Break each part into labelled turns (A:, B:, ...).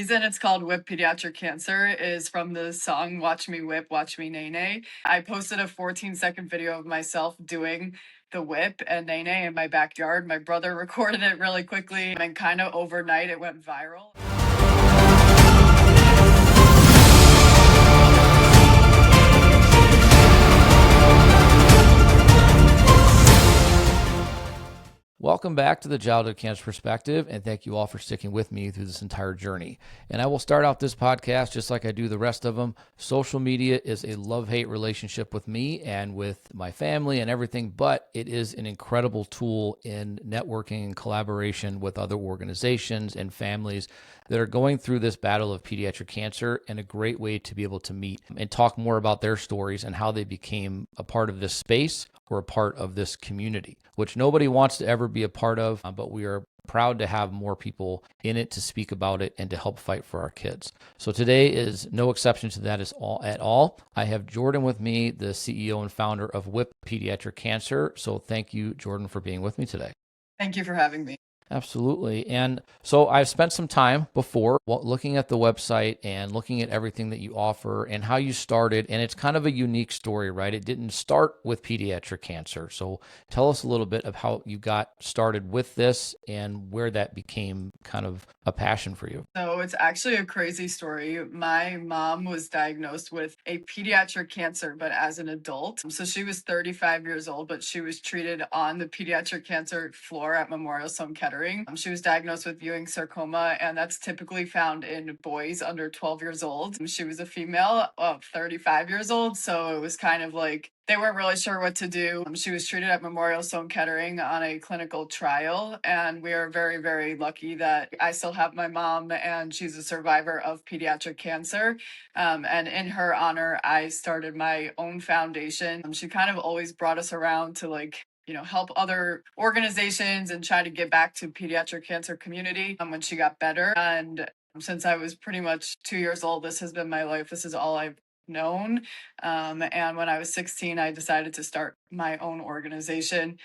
A: reason it's called Whip Pediatric Cancer is from the song Watch Me Whip, Watch Me Nay Nay. I posted a 14-second video of myself doing the whip and nay nay in my backyard. My brother recorded it really quickly, and kind of overnight it went viral.
B: Welcome back to the Childhood Cancer Perspective, and thank you all for sticking with me through this entire journey. And I will start out this podcast just like I do the rest of them. Social media is a love-hate relationship with me and with my family and everything, but it is an incredible tool in networking and collaboration with other organizations and families that are going through this battle of pediatric cancer, and a great way to be able to meet and talk more about their stories and how they became a part of this space or a part of this community, which nobody wants to ever be a part of, but we are proud to have more people in it to speak about it and to help fight for our kids. So today is no exception to that at all. I have Jordan with me, the CEO and founder of Whip Pediatric Cancer. So thank you, Jordan, for being with me today.
A: Thank you for having me.
B: Absolutely. And so I've spent some time before looking at the website and looking at everything that you offer and how you started. And it's kind of a unique story, right? It didn't start with pediatric cancer. So tell us a little bit of how you got started with this and where that became kind of a passion for you.
A: So it's actually a crazy story. My mom was diagnosed with a pediatric cancer, but as an adult. So she was 35 years old, but she was treated on the pediatric cancer floor at Memorial Sloan Kettering. She was diagnosed with Ewing sarcoma, and that's typically found in boys under 12 years old. She was a female of 35 years old, so it was kind of like they weren't really sure what to do. She was treated at Memorial Sloan Kettering on a clinical trial, and we are very, very lucky that I still have my mom, and she's a survivor of pediatric cancer. And in her honor, I started my own foundation. She kind of always brought us around to help other organizations and try to get back to pediatric cancer community when she got better. And since I was pretty much 2 years old, this has been my life. This is all I've known. And when I was 16, I decided to start my own organization,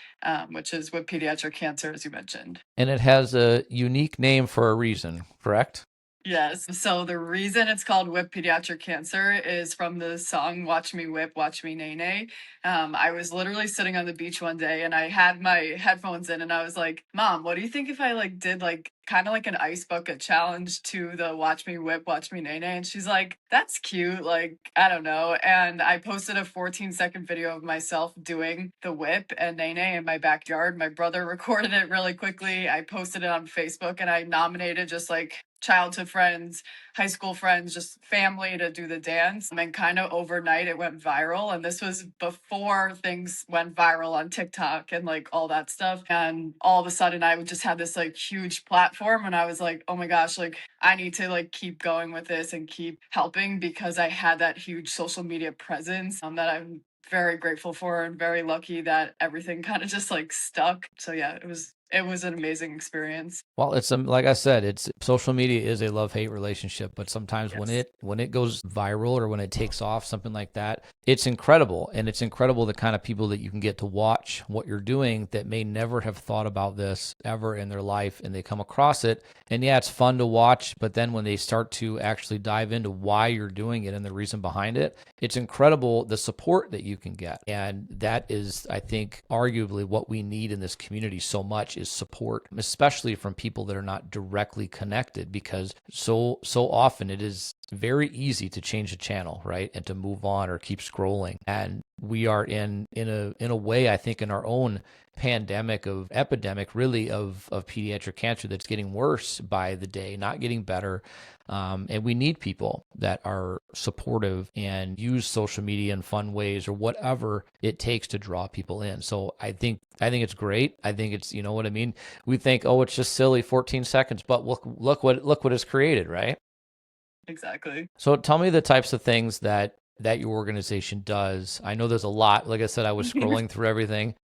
A: which is Whip Pediatric Cancer, as you mentioned.
B: And it has a unique name for a reason, correct?
A: Yes. So the reason it's called Whip Pediatric Cancer is from the song Watch Me Whip, Watch Me Nay Nay. I was literally sitting on the beach one day and I had my headphones in and I was like, Mom, what do you think if I did kind of like an ice bucket challenge to the Watch Me Whip, Watch Me Nay Nay? And she's like, that's cute. I don't know. And I posted a 14-second video of myself doing the whip and nay nay in my backyard. My brother recorded it really quickly. I posted it on Facebook and I nominated just childhood friends, high school friends, just family to do the dance. And kind of overnight it went viral. And this was before things went viral on TikTok and all that stuff. And all of a sudden I just had this huge platform and I was like, oh my gosh, I need to keep going with this and keep helping because I had that huge social media presence that I'm very grateful for and very lucky that everything kind of just stuck. So yeah, it was an amazing experience.
B: Well, it's like I said, it's social media is a love-hate relationship, but sometimes
A: Yes.
B: when it goes viral or when it takes off, something like that, it's incredible. And it's incredible the kind of people that you can get to watch what you're doing that may never have thought about this ever in their life, and they come across it. And yeah, it's fun to watch, but then when they start to actually dive into why you're doing it and the reason behind it, it's incredible the support that you can get. And that is, I think, arguably what we need in this community so much is support, especially from people that are not directly connected, because so often it is very easy to change a channel, right? And to move on or keep scrolling. And we are in a way, I think, in our own epidemic really of pediatric cancer that's getting worse by the day, not getting better. And we need people that are supportive and use social media in fun ways or whatever it takes to draw people in. So I think it's great. I think it's, you know what I mean? We think, oh, it's just silly 14 seconds, but look what it's created, right?
A: Exactly.
B: So tell me the types of things that your organization does. I know there's a lot. Like I said, I was scrolling through everything.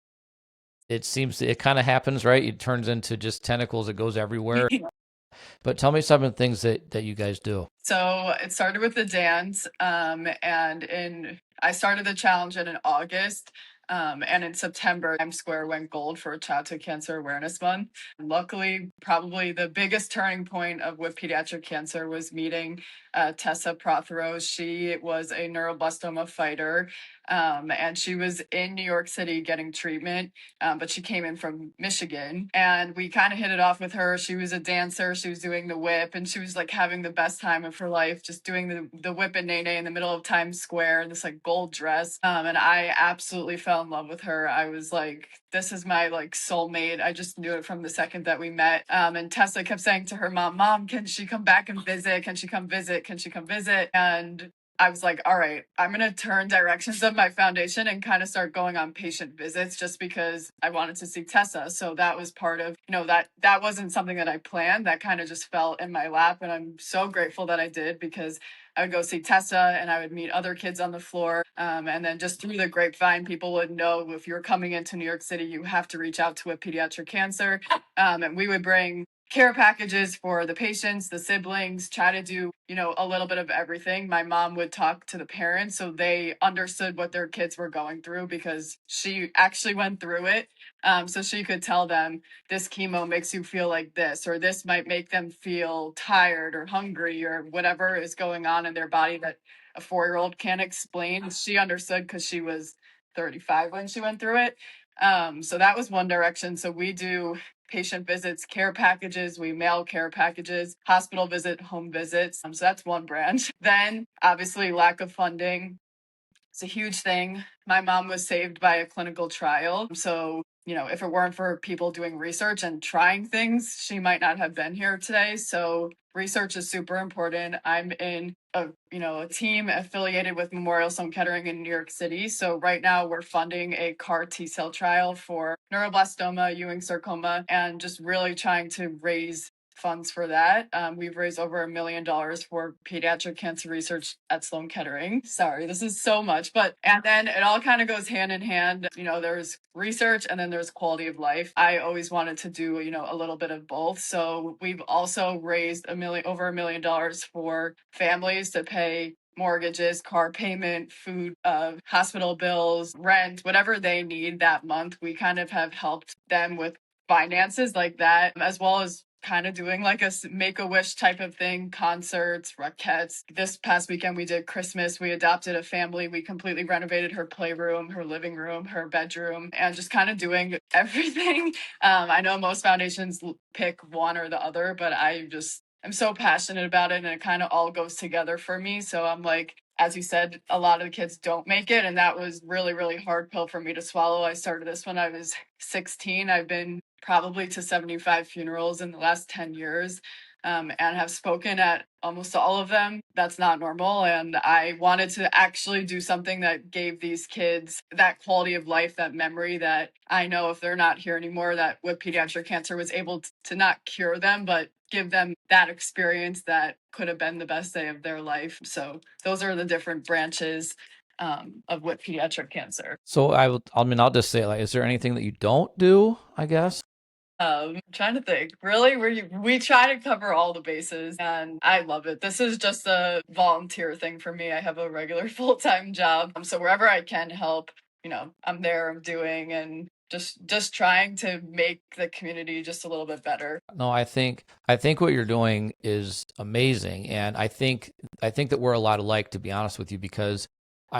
B: It kind of happens, right? It turns into just tentacles. It goes everywhere. But tell me some of the things that you guys do.
A: So it started with the dance, and I started the challenge in August. And in September, Times Square went gold for Childhood Cancer Awareness Month. Luckily, probably the biggest turning point of with pediatric cancer was meeting Tessa Prothero. She was a neuroblastoma fighter, and she was in New York City getting treatment, but she came in from Michigan, and we kind of hit it off with her. She was a dancer, she was doing the whip, and she was like having the best time of her life, just doing the whip and nene in the middle of Times Square in this like gold dress. And I absolutely fell in love with her. I was like, this is my like soulmate. I just knew it from the second that we met. And Tessa kept saying to her mom, can she come back and visit? Can she come visit? Can she come visit? And I was like, all right, I'm going to turn directions of my foundation and kind of start going on patient visits just because I wanted to see Tessa. So that was part of, that wasn't something that I planned. That kind of just fell in my lap. And I'm so grateful that I did, because I would go see Tessa and I would meet other kids on the floor. And then just through the grapevine, people would know if you're coming into New York City, you have to reach out to a pediatric cancer. And we would bring care packages for the patients, the siblings, try to do, a little bit of everything. My mom would talk to the parents so they understood what their kids were going through, because she actually went through it. So she could tell them, this chemo makes you feel like this, or this might make them feel tired or hungry or whatever is going on in their body that a 4-year-old can't explain. She understood because she was 35 when she went through it. So that was one direction. So we do patient visits, care packages, we mail care packages, hospital visit, home visits. So that's one branch. Then obviously lack of funding. It's a huge thing. My mom was saved by a clinical trial. So, if it weren't for people doing research and trying things, she might not have been here today. So research is super important. I'm in a team affiliated with Memorial Sloan Kettering in New York City. So right now we're funding a CAR T-cell trial for neuroblastoma, Ewing sarcoma, and just really trying to raise funds for that. We've raised over $1 million for pediatric cancer research at Sloan Kettering. Sorry, this is so much, and then it all kind of goes hand in hand. There's research and then there's quality of life. I always wanted to do, a little bit of both. So we've also raised over $1 million for families to pay mortgages, car payment, food, hospital bills, rent, whatever they need that month. We kind of have helped them with finances like that, as well as kind of doing like a Make-A-Wish type of thing, concerts, rockets. This past weekend we did Christmas. We adopted a family. We completely renovated her playroom, her living room, her bedroom, and just kind of doing everything. I know most foundations pick one or the other, but I'm so passionate about it, and it kind of all goes together for me. So I'm like, as you said, a lot of the kids don't make it, and that was really, really hard pill for me to swallow. I started this when I was 16. I've been probably to 75 funerals in the last 10 years, and have spoken at almost all of them. That's not normal. And I wanted to actually do something that gave these kids that quality of life, that memory that I know if they're not here anymore, that with pediatric cancer was able to not cure them, but give them that experience that could have been the best day of their life. So those are the different branches of with pediatric cancer.
B: So I'll just say, like, is there anything that you don't do, I guess?
A: Trying to think. Really, we try to cover all the bases, and I love it. This is just a volunteer thing for me. I have a regular full-time job, so wherever I can help, I'm there. I'm doing, and just trying to make the community just a little bit better.
B: No, I think what you're doing is amazing, and I think that we're a lot alike, to be honest with you, because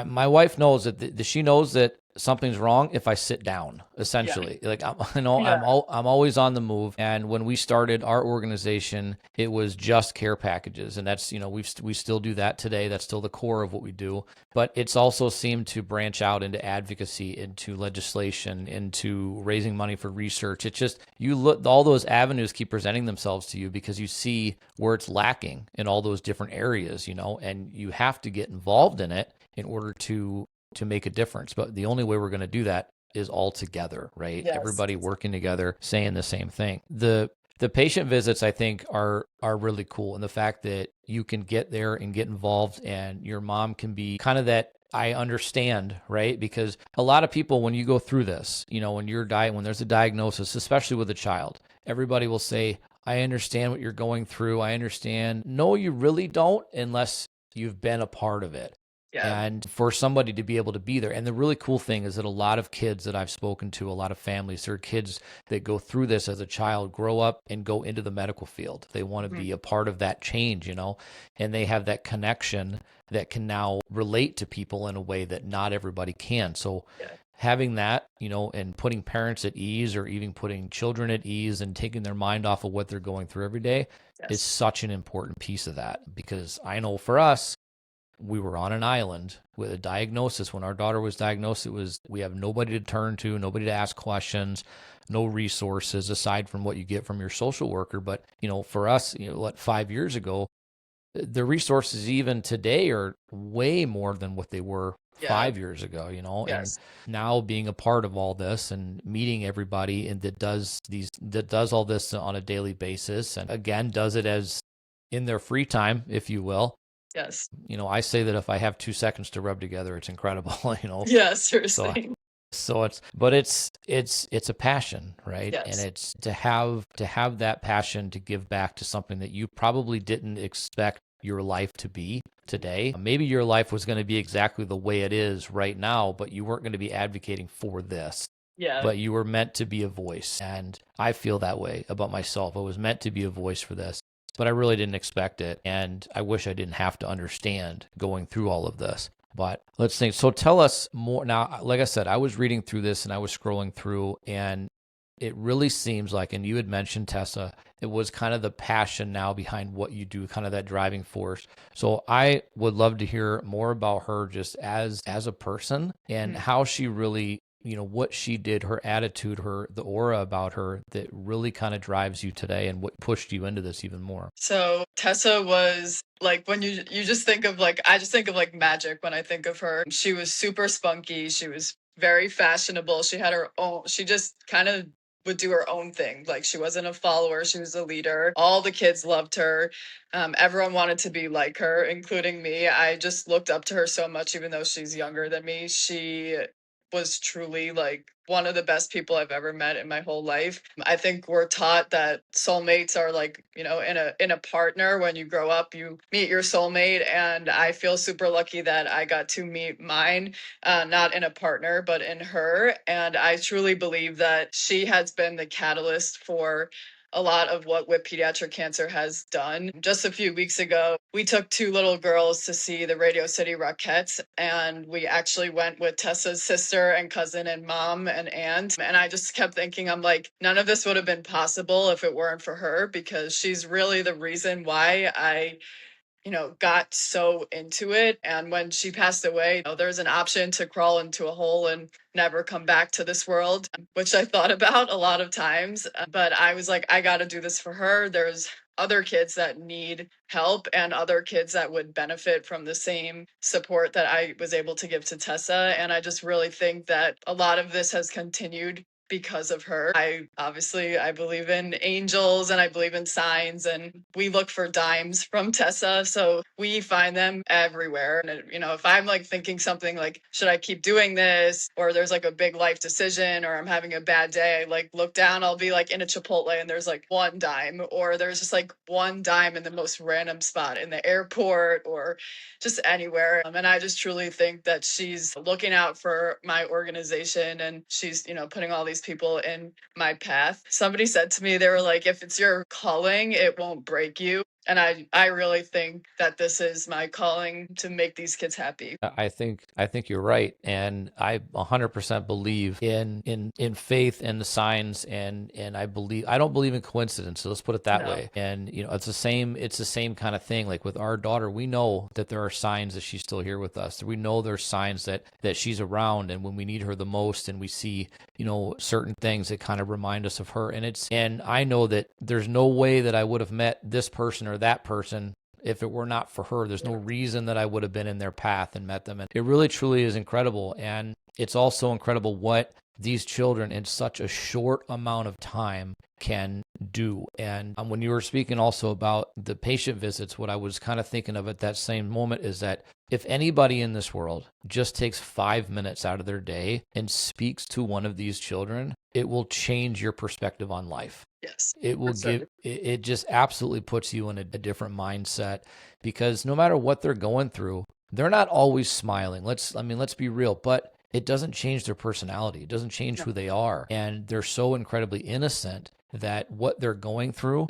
B: my wife knows that she knows that something's wrong if I sit down. Essentially, like
A: Yeah.
B: I'm always on the move. And when we started our organization, it was just care packages, and that's we still do that today. That's still the core of what we do. But it's also seemed to branch out into advocacy, into legislation, into raising money for research. It's just you look, all those avenues keep presenting themselves to you because you see where it's lacking in all those different areas, and you have to get involved in it in order to make a difference. But the only way we're going to do that is all together, right?
A: Yes.
B: Everybody working together, saying the same thing. The patient visits, I think, are really cool, and the fact that you can get there and get involved, and your mom can be kind of that. I understand, right? Because a lot of people, when you go through this, when there's a diagnosis, especially with a child, everybody will say, "I understand what you're going through. I understand." No, you really don't, unless you've been a part of it.
A: Yeah.
B: and for somebody to be able to be there. And the really cool thing is that a lot of kids that I've spoken to, a lot of families, there are kids that go through this as a child, grow up and go into the medical field. They want to
A: Mhm.
B: be a part of that change, and they have that connection that can now relate to people in a way that not everybody can. So
A: Yeah.
B: having that, and putting parents at ease, or even putting children at ease and taking their mind off of what they're going through every day, is
A: Yes.
B: such an important piece of that. Because I know for us, we were on an island with a diagnosis. When our daughter was diagnosed, we have nobody to turn to, nobody to ask questions, no resources aside from what you get from your social worker. But, for us, 5 years ago, the resources even today are way more than what they were
A: Yeah.
B: 5 years ago, and
A: Yes.
B: now being a part of all this and meeting everybody and that does all this on a daily basis, and again does it as in their free time, if you will.
A: Yes.
B: I say that if I have 2 seconds to rub together, it's incredible.
A: Yeah,
B: So
A: seriously.
B: it's a passion, right? And
A: Yes.
B: it's to have that passion to give back to something that you probably didn't expect your life to be today. Maybe your life was going to be exactly the way it is right now, but you weren't going to be advocating for this.
A: Yeah.
B: But you were meant to be a voice. And I feel that way about myself. I was meant to be a voice for this, but I really didn't expect it. And I wish I didn't have to understand going through all of this. But let's think. So tell us more. Now, like I said, I was reading through this and I was scrolling through, and it really seems like, and you had mentioned Tessa, it was kind of the passion now behind what you do, kind of that driving force. So I would love to hear more about her just as a person, and
A: Mhm.
B: how she really, what she did, her attitude, the aura about her that really kind of drives you today, and what pushed you into this even more.
A: So Tessa was like, when you just think of like, I just think of like magic when I think of her. She was super spunky. She was very fashionable. She had her own, she just kind of would do her own thing. Like, she wasn't a follower, she was a leader. All the kids loved her. Everyone wanted to be like her, including me. I just looked up to her so much, even though she's younger than me. She was truly like one of the best people I've ever met in my whole life. I think we're taught that soulmates are like, in a partner. When you grow up, you meet your soulmate, and I feel super lucky that I got to meet mine, not in a partner, but in her. And I truly believe that she has been the catalyst for a lot of what Whip Pediatric Cancer has done. Just a few weeks ago, we took two little girls to see the Radio City Rockettes, and we actually went with Tessa's sister and cousin and mom and aunt. And I just kept thinking, I'm like, none of this would have been possible if it weren't for her, because she's really the reason why I got so into it. And when she passed away, there's an option to crawl into a hole and never come back to this world, which I thought about a lot of times. But I was like, I got to do this for her. There's other kids that need help, and other kids that would benefit from the same support that I was able to give to Tessa. And I just really think that a lot of this has continued because of her. I believe in angels, and I believe in signs, and we look for dimes from Tessa, so we find them everywhere. And if I'm like thinking something like, should I keep doing this, or there's like a big life decision, or I'm having a bad day, I like look down, I'll be like in a Chipotle and there's like one dime, or there's just like one dime in the most random spot in the airport, or just anywhere. And I just truly think that she's looking out for my organization, and she's, putting all these people in my path. Somebody said to me, they were like, if it's your calling, it won't break you. And I really think that this is my calling, to make these kids happy.
B: I think you're right, and I 100% believe in faith and the signs, and I don't believe in coincidence. So let's put it that
A: No.
B: way. And it's the same kind of thing. Like with our daughter, we know that there are signs that she's still here with us. We know there's signs that she's around, and when we need her the most, and we see certain things that kind of remind us of her. And I know that there's no way that I would have met this person or that person if it were not for her. There's no reason that I would have been in their path and met them. And it really, truly is incredible. And it's also incredible what these children in such a short amount of time can do. And when you were speaking also about the patient visits, what I was kind of thinking of at that same moment is that if anybody in this world just takes 5 minutes out of their day and speaks to one of these children, it will change your perspective on life.
A: Yes.
B: It will
A: For sure.
B: it just absolutely puts you in a different mindset, because no matter what they're going through, they're not always smiling. Let's be real, but it doesn't change their personality. It doesn't change
A: No,
B: who they are. And they're so incredibly innocent that what they're going through,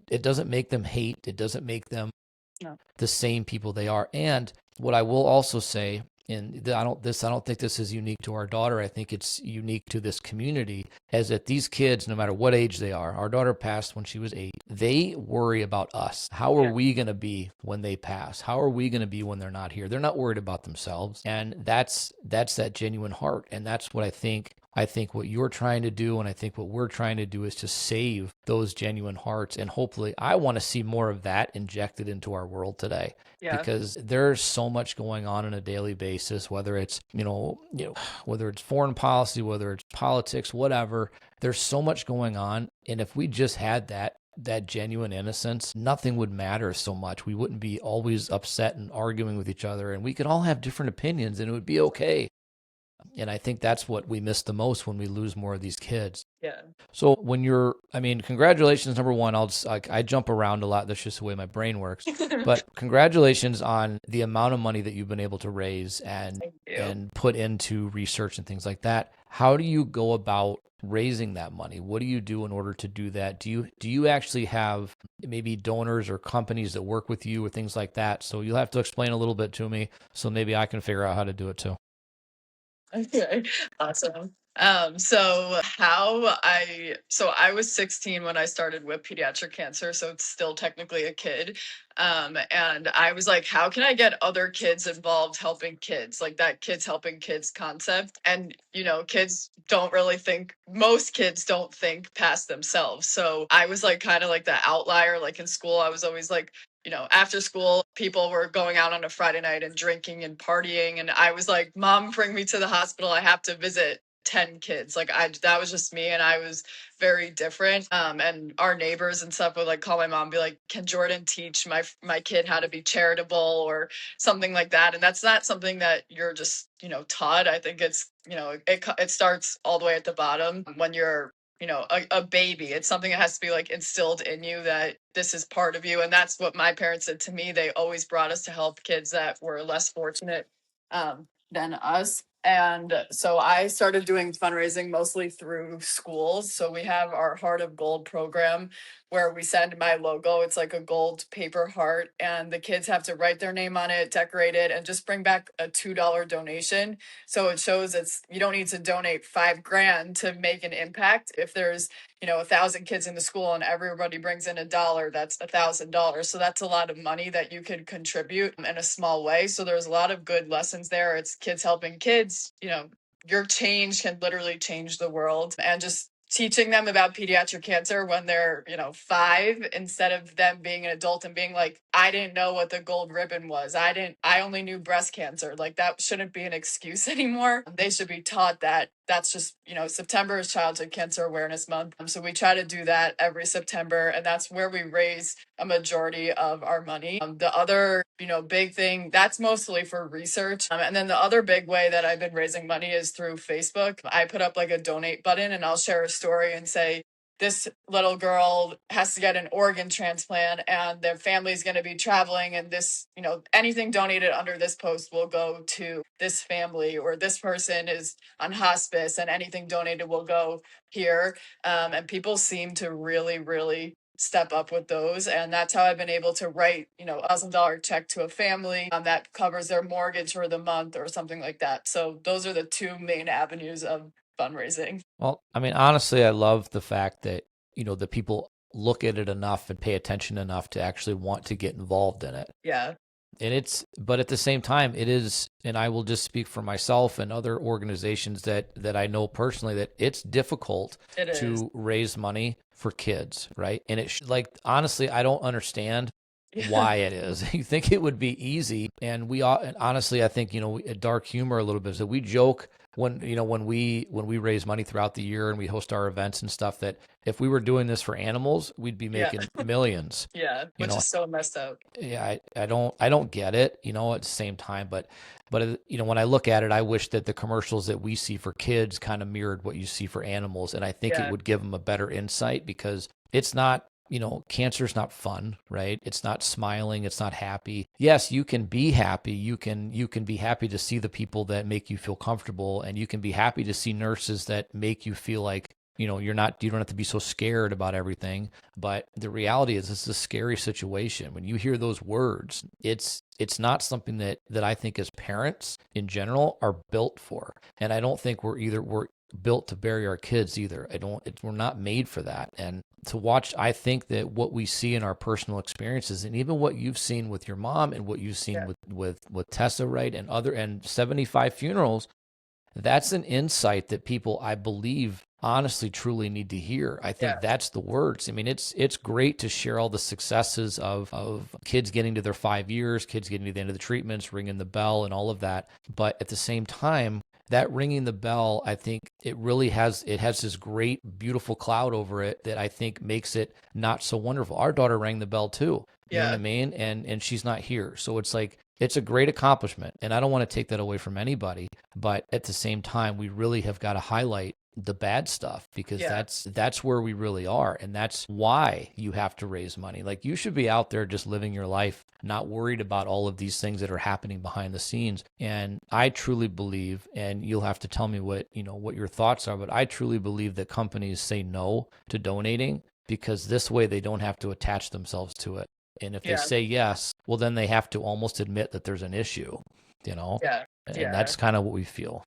B: it doesn't make them hate. It doesn't make them
A: no.
B: the same people they are. And what I will also say, and I don't think this is unique to our daughter. I think it's unique to this community, is that these kids, no matter what age they are, our daughter passed when she was 8. They worry about us. How are
A: Yeah.
B: we going to be when they pass? How are we going to be when they're not here? They're not worried about themselves, and that's that genuine heart, and that's what I think. I think what you're trying to do, and I think what we're trying to do, is to save those genuine hearts. And hopefully, I want to see more of that injected into our world today,
A: Yeah.
B: because there's so much going on a daily basis, whether it's, whether it's foreign policy, whether it's politics, whatever. There's so much going on. And if we just had that genuine innocence, nothing would matter so much. We wouldn't be always upset and arguing with each other, and we could all have different opinions and it would be okay. And I think that's what we miss the most when we lose more of these kids.
A: Yeah.
B: So when congratulations, number one. I jump around a lot. That's just the way my brain works. But congratulations on the amount of money that you've been able to raise
A: Thank you.
B: and put into research and things like that. How do you go about raising that money? What do you do in order to do that? Do you actually have maybe donors or companies that work with you or things like that? So you'll have to explain a little bit to me so maybe I can figure out how to do it too.
A: Okay, awesome. So I was 16 when I started with pediatric cancer, so it's still technically a kid. And I was like, how can I get other kids involved helping kids? Like that kids helping kids concept. And kids don't really think, most kids don't think past themselves. So I was like kind of like the outlier, like in school, I was always like, after school, people were going out on a Friday night and drinking and partying. And I was like, Mom, bring me to the hospital. I have to visit 10 kids. Like that was just me. And I was very different. And our neighbors and stuff would like call my mom and be like, can Jordan teach my kid how to be charitable or something like that? And that's not something that you're just, taught. I think it's, it starts all the way at the bottom when you're a baby. It's something that has to be like instilled in you that this is part of you. And that's what my parents did to me. They always brought us to help kids that were less fortunate than us. And so I started doing fundraising mostly through schools. So we have our Heart of Gold program where we send my logo. It's like a gold paper heart, and the kids have to write their name on it, decorate it, and just bring back a $2 donation. So it shows you don't need to donate $5,000 to make an impact. If there's 1,000 kids in the school and everybody brings in $1, that's $1,000. So that's a lot of money that you could contribute in a small way. So there's a lot of good lessons there. It's kids helping kids. Your change can literally change the world, and just teaching them about pediatric cancer when they're 5, instead of them being an adult and being like, I didn't know what the gold ribbon was. I only knew breast cancer. Like that shouldn't be an excuse anymore. They should be taught that that's just, September is Childhood Cancer Awareness Month. So we try to do that every September, and that's where we raise a majority of our money. The other, big thing, that's mostly for research. And then the other big way that I've been raising money is through Facebook. I put up like a donate button, and I'll share a story and say, this little girl has to get an organ transplant and their family's going to be traveling, and this, anything donated under this post will go to this family, or this person is on hospice and anything donated will go here. And people seem to really, really step up with those. And that's how I've been able to write, $1,000 check to a family that covers their mortgage for the month or something like that. So those are the two main avenues of fundraising.
B: Well, honestly, I love the fact that, the people look at it enough and pay attention enough to actually want to get involved in it.
A: Yeah.
B: But at the same time, it is, and I will just speak for myself and other organizations that I know personally, that it's difficult to raise money for kids, right? And honestly, I don't understand why it is. You think it would be easy, and honestly, I think, dark humor a little bit, so we joke when we raise money throughout the year and we host our events and stuff, that if we were doing this for animals, we'd be making millions.
A: Yeah, which is so messed up.
B: Yeah, I don't get it, at the same time, but when I look at it, I wish that the commercials that we see for kids kind of mirrored what you see for animals, and I think it would give them a better insight, because it's not cancer's not fun, right? It's not smiling, it's not happy. Yes, you can be happy. You can be happy to see the people that make you feel comfortable, and you can be happy to see nurses that make you feel like, you don't have to be so scared about everything. But the reality is, it's a scary situation. When you hear those words, it's not something that I think as parents in general are built for. And I don't think we're built to bury our kids either. We're not made for that. And to watch, I think that what we see in our personal experiences, and even what you've seen with your mom and what you've seen
A: Yeah.
B: with Tessa, right, and 75 funerals, that's an insight that people, I believe, honestly, truly need to hear. I think
A: Yeah.
B: that's the words. I mean, it's great to share all the successes of kids getting to their 5 years, kids getting to the end of the treatments, ringing the bell, and all of that. But at the same time, that ringing the bell, I think it has this great, beautiful cloud over it that I think makes it not so wonderful. Our daughter rang the bell too. You know what I
A: Yeah.
B: mean? And she's not here. So it's like, it's a great accomplishment. And I don't want to take that away from anybody. But at the same time, we really have got to highlight the bad stuff, because
A: Yeah.
B: that's where we really are, and that's why you have to raise money. Like, you should be out there just living your life, not worried about all of these things that are happening behind the scenes. And I truly believe, and you'll have to tell me what your thoughts are, but I truly believe that companies say no to donating because this way they don't have to attach themselves to it. And if they
A: Yeah.
B: say yes, well, then they have to almost admit that there's an issue, you know?
A: Yeah.
B: And
A: Yeah.
B: that's kind of what we feel.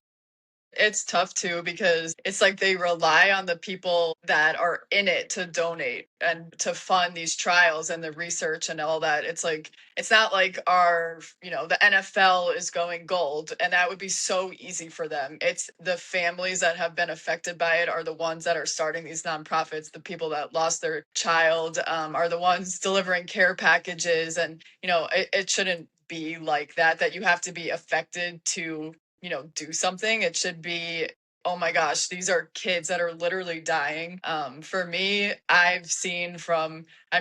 A: It's tough too because it's like they rely on the people that are in it to donate and to fund these trials and the research and all that. It's like, it's not like the NFL is going gold and that would be so easy for them. It's the families that have been affected by it are the ones that are starting these nonprofits. The people that lost their child are the ones delivering care packages. And, it shouldn't be like that you have to be affected to do something. It should be, oh my gosh, these are kids that are literally dying. For me, I'm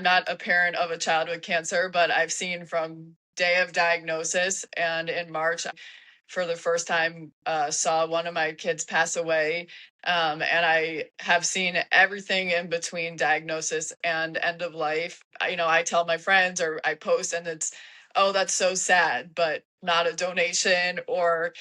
A: not a parent of a child with cancer, but I've seen from day of diagnosis and in March, for the first time, saw one of my kids pass away. And I have seen everything in between diagnosis and end of life. I tell my friends or I post and it's, oh, that's so sad, but not a donation or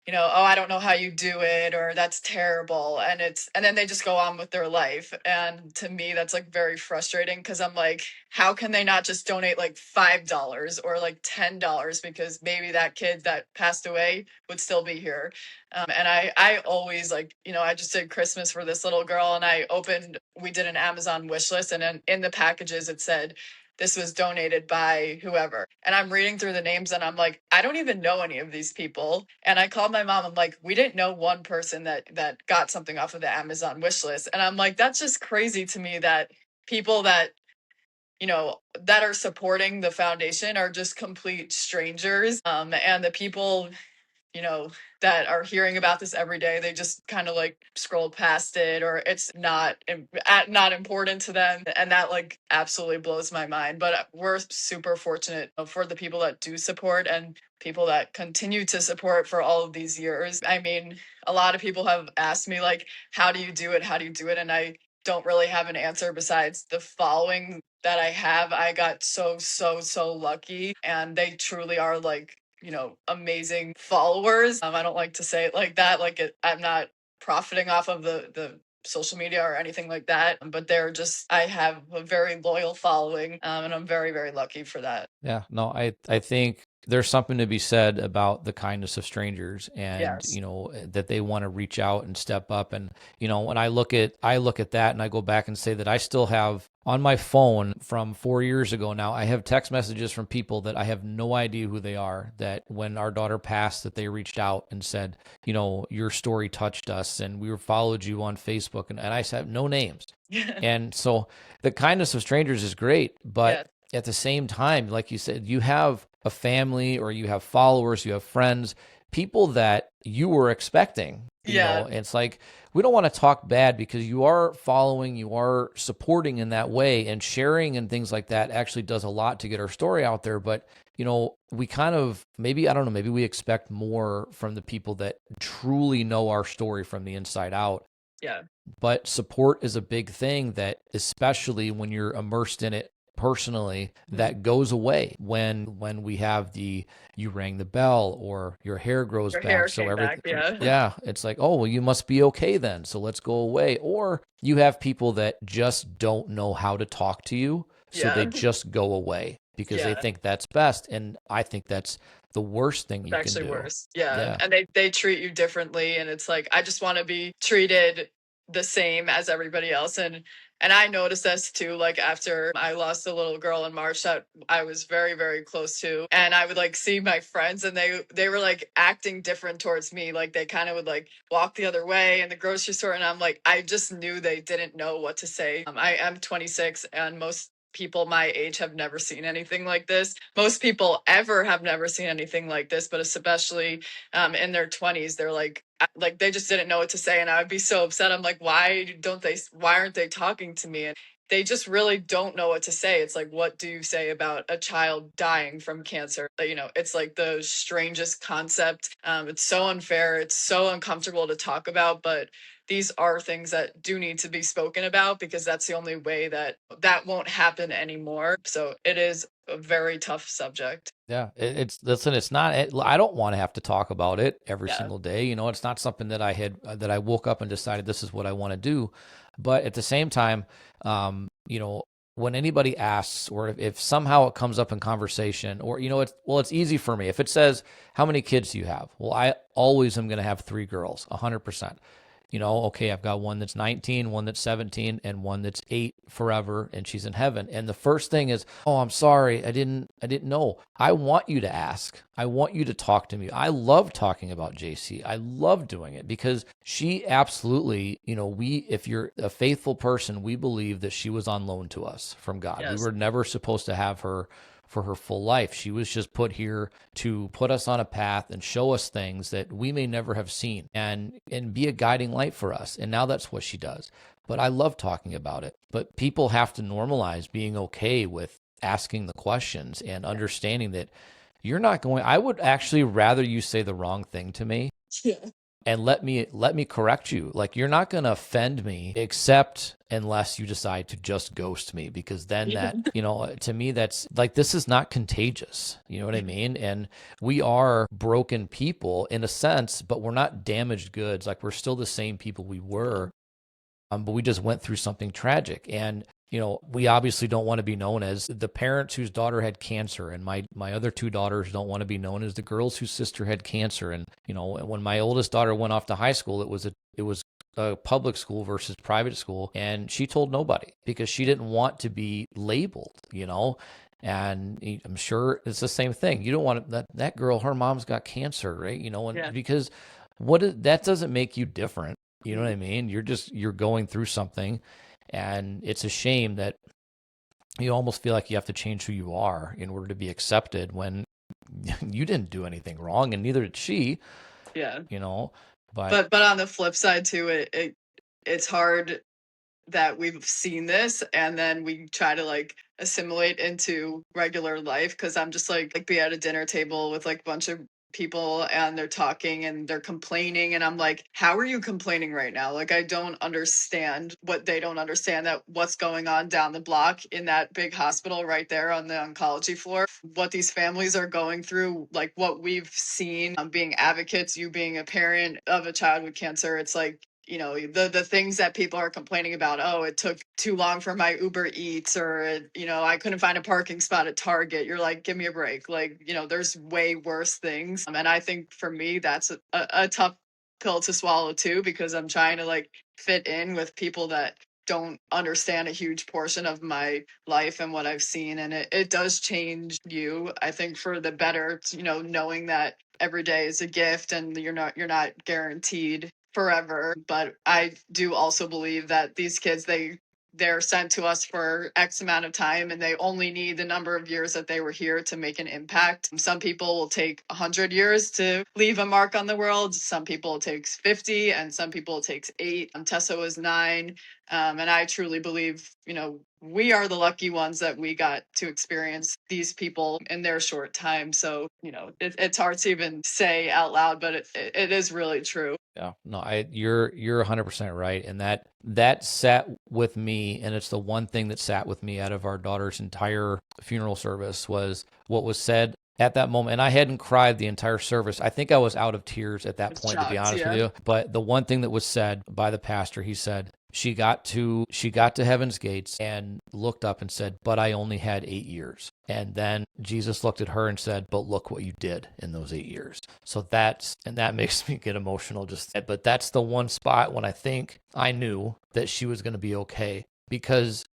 A: oh, I don't know how you do it, or that's terrible. And then they just go on with their life. And to me, that's like very frustrating because I'm like, how can they not just donate like $5 or like $10? Because maybe that kid that passed away would still be here. And I always like, I just did Christmas for this little girl and we did an Amazon wish list. And then in the packages, it said, this was donated by whoever. And I'm reading through the names and I'm like, I don't even know any of these people. And I called my mom. I'm like, we didn't know one person that got something off of the Amazon wish list. And I'm like, that's just crazy to me that people that are supporting the foundation are just complete strangers. And the people you know, that are hearing about this every day, they just kind of like scroll past it or it's not important to them. And that like absolutely blows my mind. But we're super fortunate for the people that do support and people that continue to support for all of these years. I mean, a lot of people have asked me like, how do you do it? How do you do it? And I don't really have an answer besides the following that I have. I got so, so, so lucky. And they truly are like, amazing followers. I don't like to say it like that. I'm not profiting off of the social media or anything like that. But I have a very loyal following. And I'm very, very lucky for that.
B: Yeah, no, I think there's something to be said about the kindness of strangers, and
A: Yes.
B: that they want to reach out and step up. And when I look at that and I go back and say that I still have on my phone from 4 years ago now, I have text messages from people that I have no idea who they are, that when our daughter passed, that they reached out and said, your story touched us and we followed you on Facebook, and I said no names. And so the kindness of strangers is great, but
A: Yeah.
B: at the same time, like you said, you have a family or you have followers, you have friends, people that you were expecting.
A: Yeah.
B: It's like, we don't want to talk bad, because you are following, you are supporting in that way, and sharing and things like that actually does a lot to get our story out there. But, we kind of, maybe, I don't know, maybe we expect more from the people that truly know our story from the inside out.
A: Yeah.
B: But support is a big thing that, especially when you're immersed in it personally,
A: Mhm.
B: that goes away when we have the you rang the bell or your hair grows
A: Your
B: back
A: hair
B: so
A: came back.
B: everything.
A: Yeah.
B: Yeah, it's like, oh well, you must be okay then, so let's go away. Or you have people that just don't know how to talk to you, so they
A: Yeah.
B: just go away because they
A: Yeah.
B: think that's best, and I think that's the worst thing
A: It's
B: you can
A: actually
B: do.
A: worse. Yeah,
B: Yeah.
A: and they treat you differently, and it's like, I just wanna be treated the same as everybody else, and I noticed this too, like, after I lost a little girl in March that I was very, very close to, and I would, like, see my friends, and they were, like, acting different towards me, like, they kinda would, like, walk the other way in the grocery store, and I'm like, I just knew they didn't know what to say. I am 26, and most people my age have never seen anything like this. Most people ever have never seen anything like this, but especially in their 20s, they're like they just didn't know what to say, and I would be so upset. I'm like, why aren't they talking to me? And they just really don't know what to say. It's like, what do you say about a child dying from cancer? It's like the strangest concept. It's so unfair. It's so uncomfortable to talk about, but these are things that do need to be spoken about because that's the only way that that won't happen anymore. So it is a very tough subject.
B: Yeah, it's listen. It's not. I don't want to have to talk about it every
A: Yeah.
B: single day. It's not something that I had that I woke up and decided this is what I want to do. But at the same time, when anybody asks, or if somehow it comes up in conversation, or it's easy for me if it says how many kids do you have. Well, I always am going to have three girls, 100%. Okay, I've got one that's 19, one that's 17, and one that's 8 forever, and she's in heaven. And the first thing is, oh, I'm sorry, I didn't know. I want you to ask. I want you to talk to me. I love talking about JC. I love doing it because she absolutely, if you're a faithful person, we believe that she was on loan to us from God. We
A: Yes.
B: were never supposed to have her for her full life. She was just put here to put us on a path and show us things that we may never have seen and be a guiding light for us. And now that's what she does. But I love talking about it. But people have to normalize being okay with asking the questions and understanding that you're not going I would actually rather you say the wrong thing to me
A: Yeah.
B: and let me correct you. Like you're not going to offend me except unless you decide to just ghost me because then that, to me that's like this is not contagious. You know what I mean? And we are broken people in a sense, but we're not damaged goods. Like we're still the same people we were, but we just went through something tragic. And we obviously don't want to be known as the parents whose daughter had cancer, and my other two daughters don't want to be known as the girls whose sister had cancer. And when my oldest daughter went off to high school, it was a public school versus private school, and she told nobody because she didn't want to be labeled. And I'm sure it's the same thing. You don't want that girl, her mom's got cancer, right? And
A: Yeah.
B: because that doesn't make you different. You know what I mean? You're going through something, and it's a shame that you almost feel like you have to change who you are in order to be accepted when you didn't do anything wrong and neither did she,
A: Yeah.
B: you know. But
A: But on the flip side too, it's hard that we've seen this and then we try to like assimilate into regular life because I'm just like be at a dinner table with like a bunch of people and they're talking and they're complaining and I'm like, how are you complaining right now? Like I don't understand what they don't understand, that what's going on down the block in that big hospital right there on the oncology floor, what these families are going through, like what we've seen, being advocates, you being a parent of a child with cancer. It's like, the things that people are complaining about. Oh, it took too long for my Uber Eats, or I couldn't find a parking spot at Target. You're like, give me a break. Like, there's way worse things. And I think for me that's a tough pill to swallow too, because I'm trying to like fit in with people that don't understand a huge portion of my life and what I've seen, and it does change you, I think, for the better, knowing that every day is a gift and you're not guaranteed forever. But I do also believe that these kids, they're sent to us for X amount of time and they only need the number of years that they were here to make an impact. Some people will take 100 years to leave a mark on the world. Some people it takes 50 and some people it takes 8. Tessa was 9. And I truly believe, we are the lucky ones that we got to experience these people in their short time. So, it's hard to even say out loud, but it is really true.
B: Yeah, no, you're 100% right, and that sat with me, and it's the one thing that sat with me out of our daughter's entire funeral service was what was said at that moment. And I hadn't cried the entire service. I think I was out of tears at that
A: It's
B: point, to be
A: shocked,
B: honest with
A: yeah.
B: you. But the one thing that was said by the pastor, he said, she got to heaven's gates and looked up and said, "But I only had 8 years." And then Jesus looked at her and said, "But look what you did in those 8 years." So that makes me get emotional but that's the one spot when I think I knew that she was going to be okay, because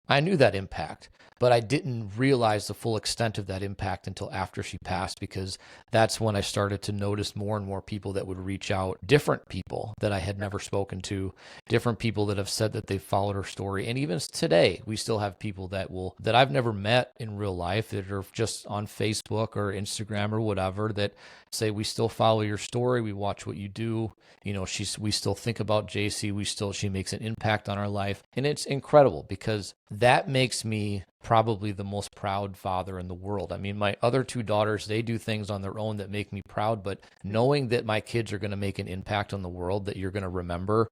B: I knew that impact, but I didn't realize the full extent of that impact until after she passed, because that's when I started to notice more and more people that would reach out, different people that I had never spoken to, different people that have said that they followed her story. And even today, we still have people that I've never met in real life, that are just on Facebook or Instagram or whatever, that say, "We still follow your story. We watch what you do. We still think about JC. She makes an impact on our life." And it's incredible, because that makes me probably the most proud father in the world. I mean, my other two daughters, they do things on their own that make me proud, but knowing that my kids are going to make an impact on the world that you're going to remember,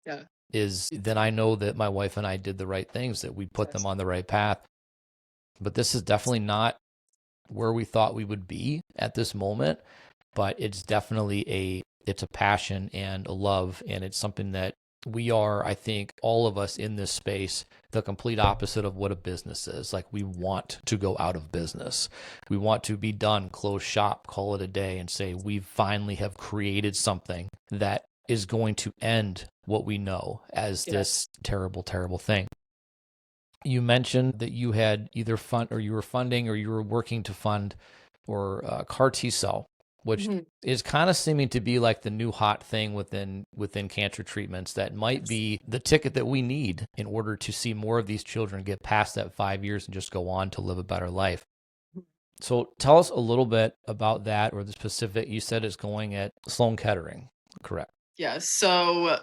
A: Yeah.
B: then I know that my wife and I did the right things, that we put them
A: Yes.
B: on the right path. But this is definitely not where we thought we would be at this moment, but it's definitely it's a passion and a love, and it's something that we are, I think, all of us in this space, the complete opposite of what a business is. Like, we want to go out of business. We want to be done, close shop, call it a day, and say we finally have created something that is going to end what we know as this terrible, terrible thing. You mentioned that you had either you were funding, or you were working to fund, or CAR T cell, which
A: Mhm.
B: is kind of seeming to be like the new hot thing within cancer treatments, that might
A: Yes.
B: be the ticket that we need in order to see more of these children get past that 5 years and just go on to live a better life. So tell us a little bit about that, or the specific. You said it's going at Sloan Kettering, correct?
A: Yeah. So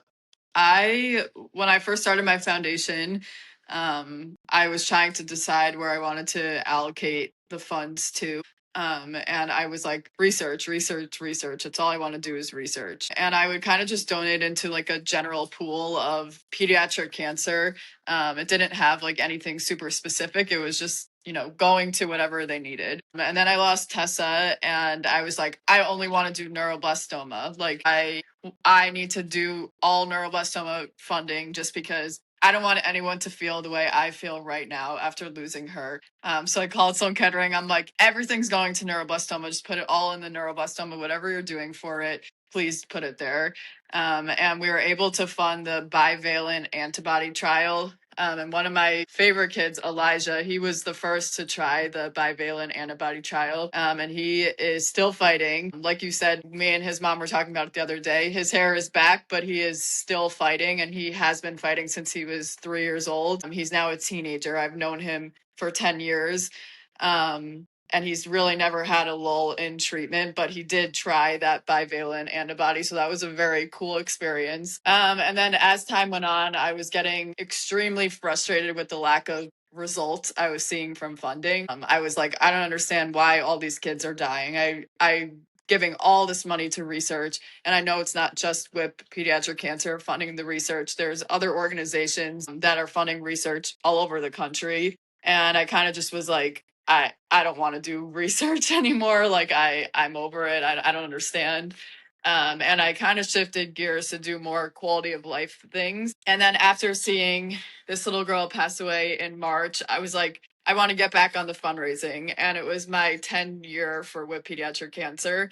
A: when I first started my foundation, I was trying to decide where I wanted to allocate the funds to. And I was like, research, research, research. It's all I want to do is research. And I would kind of just donate into like a general pool of pediatric cancer. It didn't have like anything super specific. It was just, going to whatever they needed. And then I lost Tessa, and I was like, I only want to do neuroblastoma. Like, I need to do all neuroblastoma funding, just because I don't want anyone to feel the way I feel right now after losing her. So I called Sloan Kettering. I'm like, everything's going to neuroblastoma. Just put it all in the neuroblastoma, whatever you're doing for it, please put it there. And we were able to fund the bivalent antibody trial. And one of my favorite kids, Elijah, he was the first to try the bivalent antibody trial. And he is still fighting. Like you said, me and his mom were talking about it the other day. His hair is back, but he is still fighting, and he has been fighting since he was 3 years old. He's now a teenager. I've known him for 10 years. And he's really never had a lull in treatment, but he did try that bivalent antibody. So that was a very cool experience. And then as time went on, I was getting extremely frustrated with the lack of results I was seeing from funding. I was like, I don't understand why all these kids are dying. I giving all this money to research, and I know it's not just WHIP pediatric cancer funding the research. There's other organizations that are funding research all over the country. And I kind of just was like, I don't want to do research anymore. Like, I'm over it. I don't understand. And I kind of shifted gears to do more quality of life things. And then after seeing this little girl pass away in March, I was like, I want to get back on the fundraising. And it was my 10 year for WHIP pediatric cancer.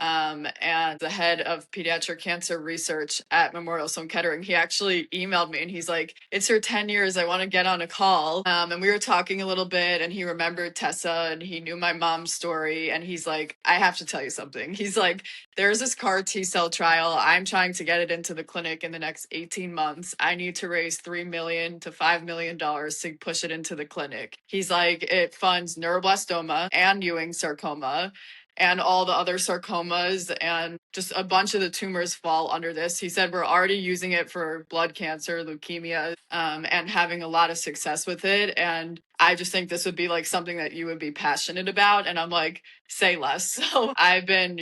A: And the head of pediatric cancer research at Memorial Sloan Kettering, he actually emailed me, and he's like, it's your 10 years. I want to get on a call. And we were talking a little bit, and he remembered Tessa, and he knew my mom's story. And he's like, I have to tell you something. He's like, there's this CAR T cell trial. I'm trying to get it into the clinic in the next 18 months. I need to raise $3 million to $5 million to push it into the clinic. He's like, it funds neuroblastoma and Ewing sarcoma and all the other sarcomas. And just a bunch of the tumors fall under this. He said we're already using it for blood cancer, leukemia, and having a lot of success with it. And I just think this would be like something that you would be passionate about. And I'm like, say less. So I've been,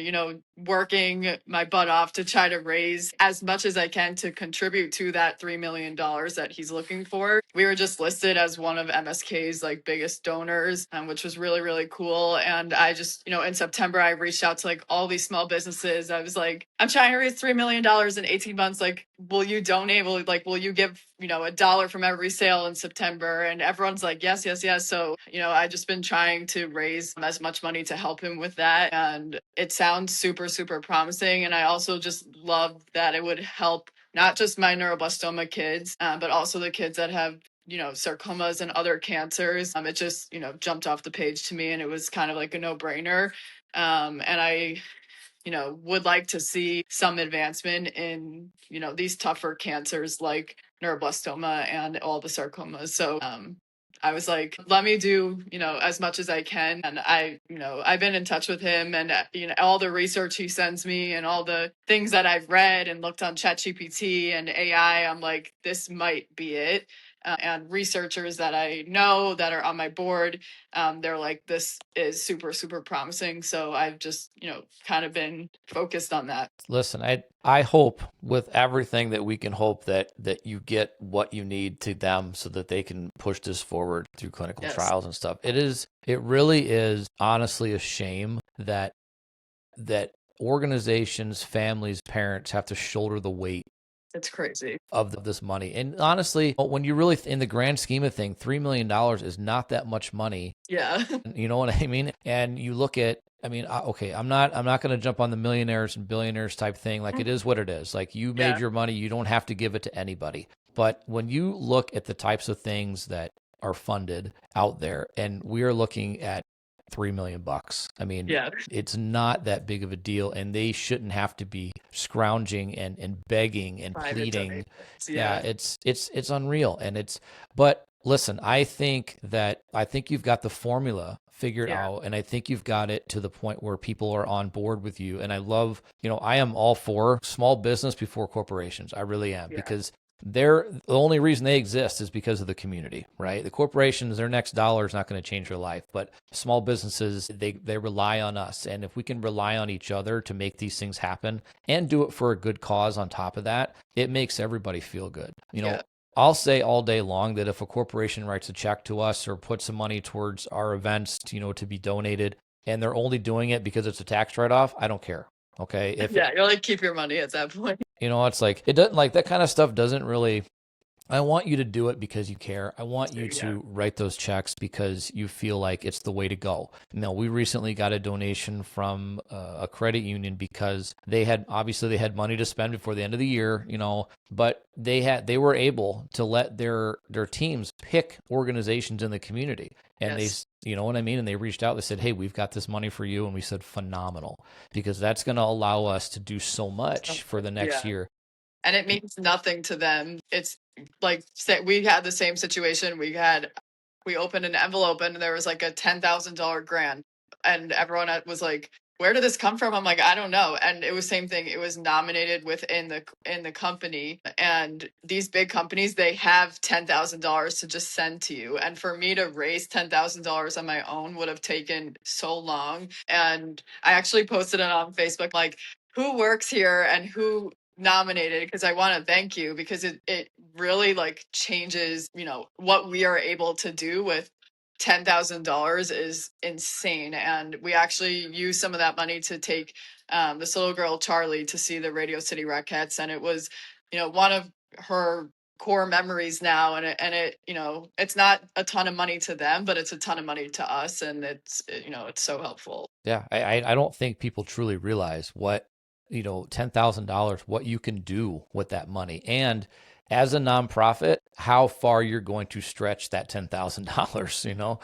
A: working my butt off to try to raise as much as I can to contribute to that $3 million that he's looking for. We were just listed as one of MSK's like biggest donors, which was really, really cool. And I just, in September, I reached out to like all these small businesses. I was like, I'm trying to raise $3 million in 18 months. Like, will you donate? Will you give, $1 from every sale in September? And everyone's like, yes, yes, yes. So, I just been trying to raise as much money to help him with that. And it sounds super, super promising. And I also just love that it would help not just my neuroblastoma kids, but also the kids that have sarcomas and other cancers. It just, jumped off the page to me, and it was kind of like a no-brainer. And I, would like to see some advancement in, these tougher cancers like neuroblastoma and all the sarcomas. So, I was like, let me do, as much as I can. And I've been in touch with him, and, all the research he sends me and all the things that I've read and looked on ChatGPT and AI, I'm like, this might be it. And researchers that I know that are on my board, they're like, this is super, super promising. So I've just, kind of been focused on that.
B: Listen, I hope with everything that we can hope that you get what you need to them so that they can push this forward through clinical trials and stuff. It really is honestly a shame that organizations, families, parents have to shoulder the weight.
A: It's crazy.
B: Of this money. And honestly, when you really, in the grand scheme of things, $3 million is not that much money.
A: Yeah.
B: You know what I mean? And you look at, okay, I'm not going to jump on the millionaires and billionaires type thing. Like, it is what it is. Like, you made your money, you don't have to give it to anybody. But when you look at the types of things that are funded out there, and we are looking at $3 million. I mean, it's not that big of a deal, and they shouldn't have to be scrounging and begging and pleading. Yeah, it's unreal. But listen, I think you've got the formula figured out, and I think you've got it to the point where people are on board with you. And I love, I am all for small business before corporations. I really am, because the only reason they exist is because of the community, right? The corporations, their next dollar is not going to change their life, but small businesses, they rely on us. And if we can rely on each other to make these things happen and do it for a good cause on top of that, it makes everybody feel good. I'll say all day long that if a corporation writes a check to us or puts some money towards our events, to be donated, and they're only doing it because it's a tax write-off, I don't care. Okay.
A: You're like, keep your money at that point.
B: It's like, it doesn't, like, that kind of stuff doesn't really, I want you to do it because you care. I want you to write those checks because you feel like it's the way to go. We recently got a donation from a credit union because they had money to spend before the end of the year, but they were able to let their teams pick organizations in the community. And they, you know what I mean? And they reached out, they said, hey, we've got this money for you. And we said, phenomenal, because that's going to allow us to do so much for the next year.
A: And it means nothing to them. It's like, we had the same situation. We opened an envelope and there was like a $10,000 grant, and everyone was like, where did this come from? I'm like, I don't know. And it was same thing. It was nominated within the company, and these big companies, they have $10,000 to just send to you. And for me to raise $10,000 on my own would have taken so long. And I actually posted it on Facebook, like, who works here and who nominated, because I want to thank you, because it really like changes, what we are able to do with $10,000 is insane. And we actually used some of that money to take this little girl, Charlie, to see the Radio City Rockettes. And it was, one of her core memories now. And it, it's not a ton of money to them, but it's a ton of money to us. And it's so helpful.
B: Yeah. I don't think people truly realize what, $10,000, what you can do with that money. And as a nonprofit, how far you're going to stretch that $10,000,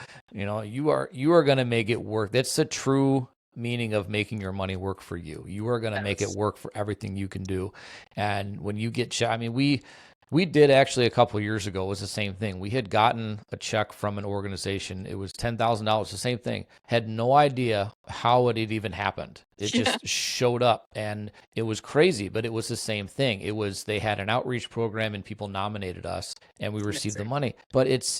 B: you are going to make it work. That's the true meaning of making your money work for you. You are going to make it work for everything you can do. And when you get, we We did actually a couple of years ago. It was the same thing. We had gotten a check from an organization. It was $10,000. The same thing. Had no idea how it had even happened. It
A: Yeah,
B: just showed up, and it was crazy. But it was the same thing. It was they had an outreach program, and people nominated us, and we
A: it's
B: received the
A: amazing.
B: money. But it's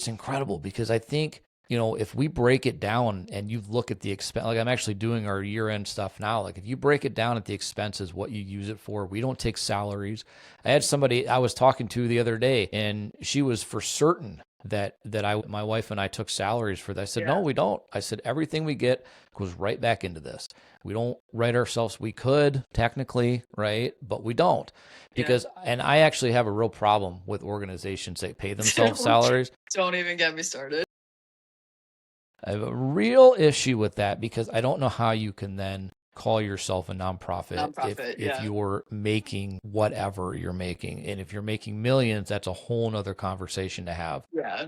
B: incredible because I think if we break it down and you look at the expense, like I'm actually doing our year end stuff now, like if you break it down at the expenses, what you use it for, we don't take salaries. I had somebody I was talking to the other day, and she was for certain that my wife and I took salaries for that. I said, no,
A: Yeah,
B: we don't. I said, everything we get goes right back into this. We don't write ourselves. We could technically, right? But we don't
A: yeah.
B: because, and I actually have a real problem with organizations that pay themselves salaries.
A: Don't even get me started.
B: I have a real issue with that because I don't know how you can then call yourself a nonprofit
A: Nonprofit,
B: if
A: yeah.
B: you're making whatever you're making. And if you're making millions, that's a whole nother conversation to have.
A: Yeah.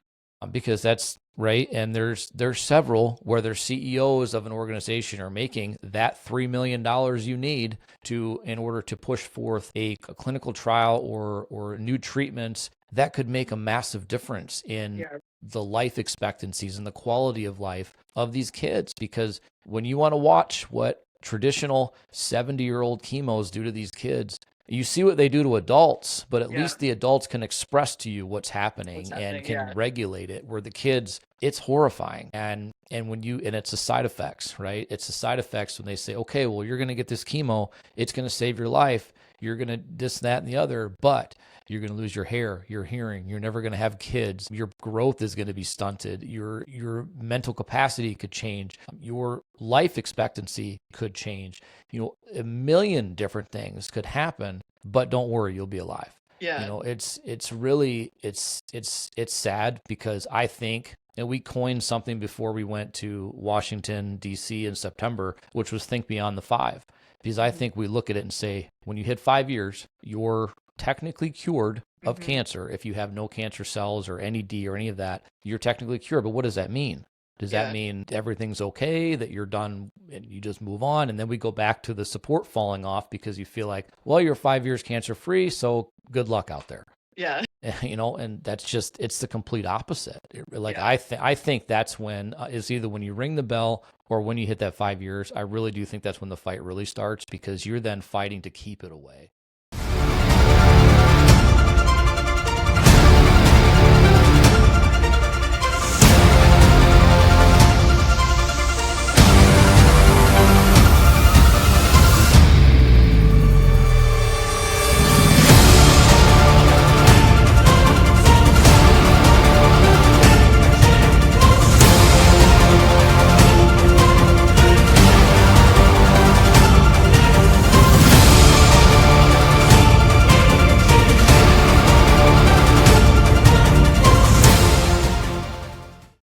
B: Because that's right. And there's several where their CEOs of an organization are making that $3 million you need to in order to push forth a clinical trial or new treatments that could make a massive difference in
A: Yeah.
B: the life expectancies and the quality of life of these kids. Because when you want to watch what traditional 70-year-old chemos do to these kids, you see what they do to adults, but at
A: Yeah.
B: least the adults can express to you what's
A: What's
B: happening and
A: happening?
B: can
A: Yeah.
B: regulate it. Where the kids, it's horrifying. And when you and it's the side effects, right? It's the side effects when they say, okay, well, you're going to get this chemo, it's going to save your life, you're going to this, that, and the other, but you're going to lose your hair, your hearing, you're never going to have kids, your growth is going to be stunted, your mental capacity could change, your life expectancy could change. A million different things could happen, but don't worry, you'll be alive.
A: Yeah.
B: It's really it's sad because I think, and we coined something before we went to Washington D.C. in September, which was think beyond the 5, because I
A: Mhm.
B: think we look at it and say when you hit 5 years, you're technically cured of
A: Mhm.
B: cancer. If you have no cancer cells or any D or any of that, you're technically cured. But what does that mean? Does that
A: Yeah.
B: mean everything's okay, that you're done and you just move on? And then we go back to the support falling off because you feel like, well, you're 5 years cancer free, so good luck out there.
A: Yeah.
B: And that's just, it's the complete opposite. Like
A: Yeah.
B: I think that's when it's either when you ring the bell or when you hit that 5 years. I really do think that's when the fight really starts because you're then fighting to keep it away.